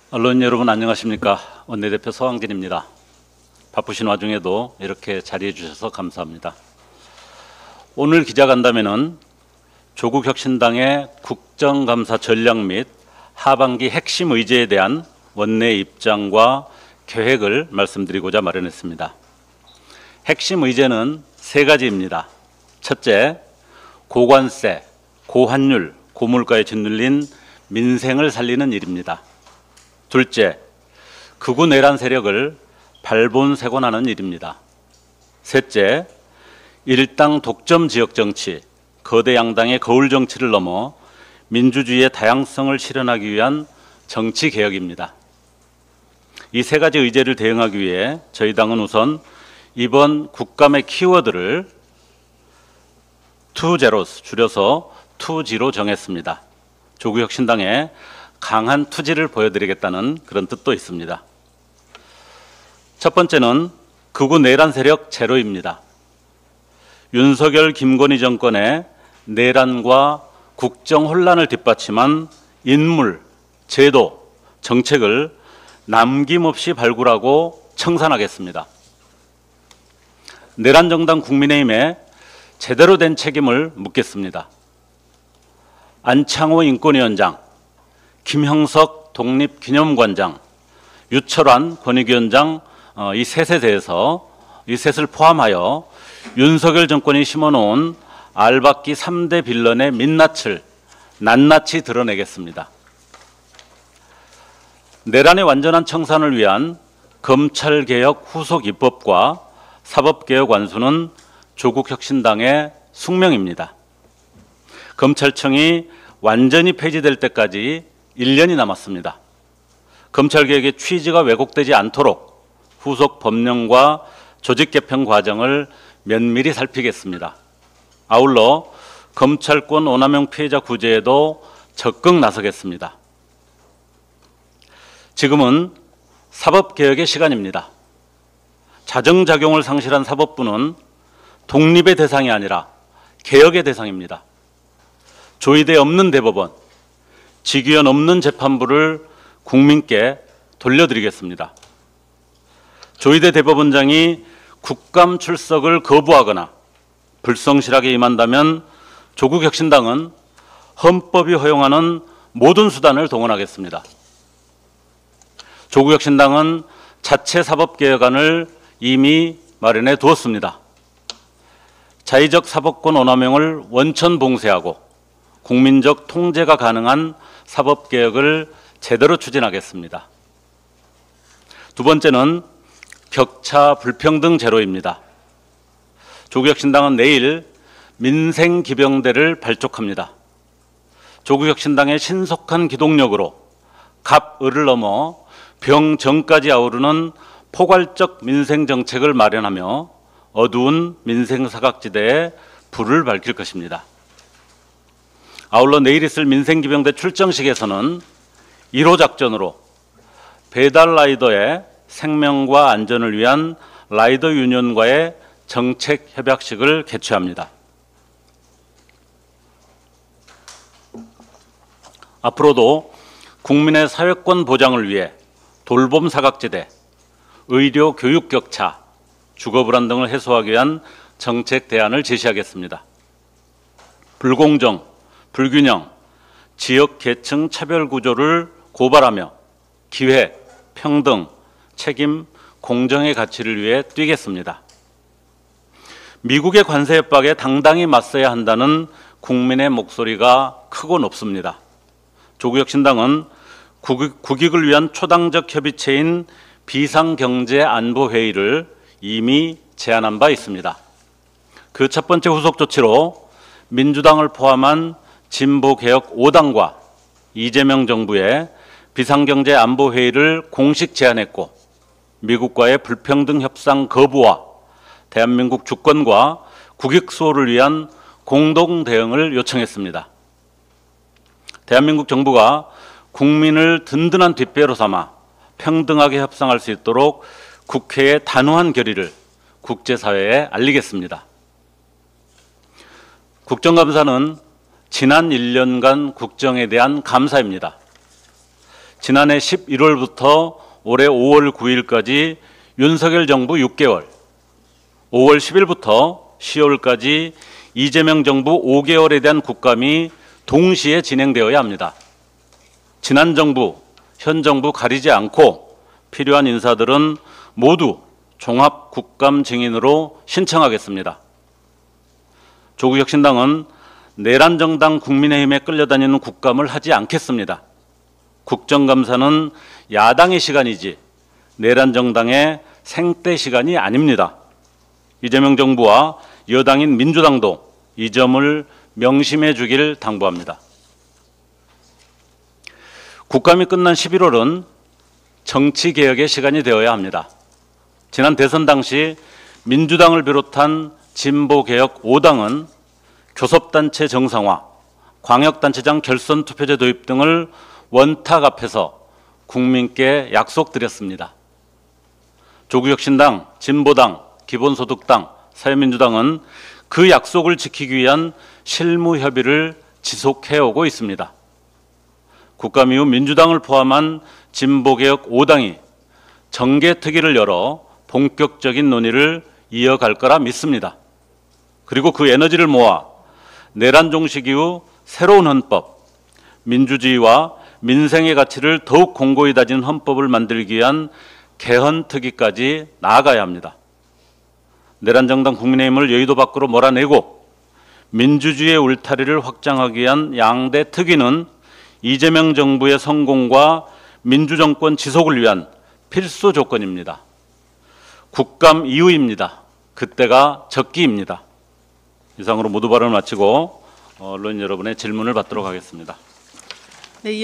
언론 여러분 안녕하십니까? 원내대표 서왕진입니다. 바쁘신 와중에도 이렇게 자리해 주셔서 감사합니다. 오늘 기자간담회는 조국혁신당의 국정감사 전략 및 하반기 핵심 의제에 대한 원내 입장과 계획을 말씀드리고자 마련했습니다. 핵심 의제는 세 가지입니다. 첫째, 고관세, 고환율, 고물가에 짓눌린 민생을 살리는 일입니다. 둘째, 극우 내란 세력을 발본색원하는 일입니다. 셋째, 일당 독점 지역 정치, 거대 양당의 거울 정치를 넘어 민주주의의 다양성을 실현하기 위한 정치 개혁입니다. 이 세 가지 의제를 대응하기 위해 저희 당은 우선 이번 국감의 키워드를 투 제로스, 줄여서 투지로 정했습니다. 조국혁신당의 강한 투지를 보여드리겠다는 그런 뜻도 있습니다. 첫 번째는 극우 내란 세력 제로입니다. 윤석열, 김건희 정권의 내란과 국정 혼란을 뒷받침한 인물, 제도, 정책을 남김없이 발굴하고 청산하겠습니다. 내란 정당 국민의힘에 제대로 된 책임을 묻겠습니다. 안창호 인권위원장, 김형석 독립기념관장, 유철환 권익위원장 이 셋에 대해서 이 셋을 포함하여 윤석열 정권이 심어놓은 알박기 3대 빌런의 민낯을 낱낱이 드러내겠습니다. 내란의 완전한 청산을 위한 검찰개혁 후속 입법과 사법개혁 완수는 조국혁신당의 숙명입니다. 검찰청이 완전히 폐지될 때까지 1년이 남았습니다. 검찰개혁의 취지가 왜곡되지 않도록 후속 법령과 조직 개편 과정을 면밀히 살피겠습니다. 아울러 검찰권 오남용 피해자 구제에도 적극 나서겠습니다. 지금은 사법개혁의 시간입니다. 자정작용을 상실한 사법부는 독립의 대상이 아니라 개혁의 대상입니다. 조의대 없는 대법원, 직위원 없는 재판부를 국민께 돌려드리겠습니다. 조의대 대법원장이 국감 출석을 거부하거나 불성실하게 임한다면 조국혁신당은 헌법이 허용하는 모든 수단을 동원하겠습니다. 조국혁신당은 자체 사법개혁안을 이미 마련해 두었습니다. 자의적 사법권 오남용을 원천 봉쇄하고 국민적 통제가 가능한 사법개혁을 제대로 추진하겠습니다. 두 번째는 격차 불평등 제로입니다. 조국혁신당은 내일 민생기병대를 발족합니다. 조국혁신당의 신속한 기동력으로 갑, 을을 넘어 병, 정까지 아우르는 포괄적 민생정책을 마련하며 어두운 민생사각지대에 불을 밝힐 것입니다. 아울러 내일 있을 민생기병대 출정식에서는 1호 작전으로 배달 라이더의 생명과 안전을 위한 라이더 유니온과의 정책 협약식을 개최합니다. 앞으로도 국민의 사회권 보장을 위해 돌봄 사각지대, 의료 교육 격차, 주거 불안 등을 해소하기 위한 정책 대안을 제시하겠습니다. 불공정, 불균형, 지역 계층 차별 구조를 고발하며 기회, 평등, 책임, 공정의 가치를 위해 뛰겠습니다. 미국의 관세 협박에 당당히 맞서야 한다는 국민의 목소리가 크고 높습니다. 조국혁신당은 국익을 위한 초당적 협의체인 비상경제안보회의를 이미 제안한 바 있습니다. 그 첫 번째 후속 조치로 민주당을 포함한 진보개혁 5당과 이재명 정부의 비상경제안보회의를 공식 제안했고 미국과의 불평등 협상 거부와 대한민국 주권과 국익 수호를 위한 공동 대응을 요청했습니다. 대한민국 정부가 국민을 든든한 뒷배로 삼아 평등하게 협상할 수 있도록 국회의 단호한 결의를 국제사회에 알리겠습니다. 국정감사는 지난 1년간 국정에 대한 감사입니다. 지난해 11월부터 올해 5월 9일까지 윤석열 정부 6개월, 5월 10일부터 10월까지 이재명 정부 5개월에 대한 국감이 동시에 진행되어야 합니다. 지난 정부, 현 정부 가리지 않고 필요한 인사들은 모두 종합 국감 증인으로 신청하겠습니다. 조국혁신당은 내란 정당 국민의힘에 끌려다니는 국감을 하지 않겠습니다. 국정감사는 야당의 시간이지 내란 정당의 생떼 시간이 아닙니다. 이재명 정부와 여당인 민주당도 이 점을 명심해 주길 당부합니다. 국감이 끝난 11월은 정치개혁의 시간이 되어야 합니다. 지난 대선 당시 민주당을 비롯한 진보개혁 5당은 교섭단체 정상화, 광역단체장 결선 투표제 도입 등을 원탁 앞에서 국민께 약속드렸습니다. 조국혁신당, 진보당, 기본소득당, 사회민주당은 그 약속을 지키기 위한 실무 협의를 지속해오고 있습니다. 국감 이후 민주당을 포함한 진보개혁 5당이 정개특위를 열어 본격적인 논의를 이어갈 거라 믿습니다. 그리고 그 에너지를 모아 내란 종식 이후 새로운 헌법, 민주주의와 민생의 가치를 더욱 공고히 다진 헌법을 만들기 위한 개헌특위까지 나아가야 합니다. 내란 정당 국민의힘을 여의도 밖으로 몰아내고 민주주의의 울타리를 확장하기 위한 양대 특위는 이재명 정부의 성공과 민주정권 지속을 위한 필수 조건입니다. 국감 이후입니다. 그때가 적기입니다. 이상으로 모두 발언을 마치고 언론인 여러분의 질문을 받도록 하겠습니다. 네,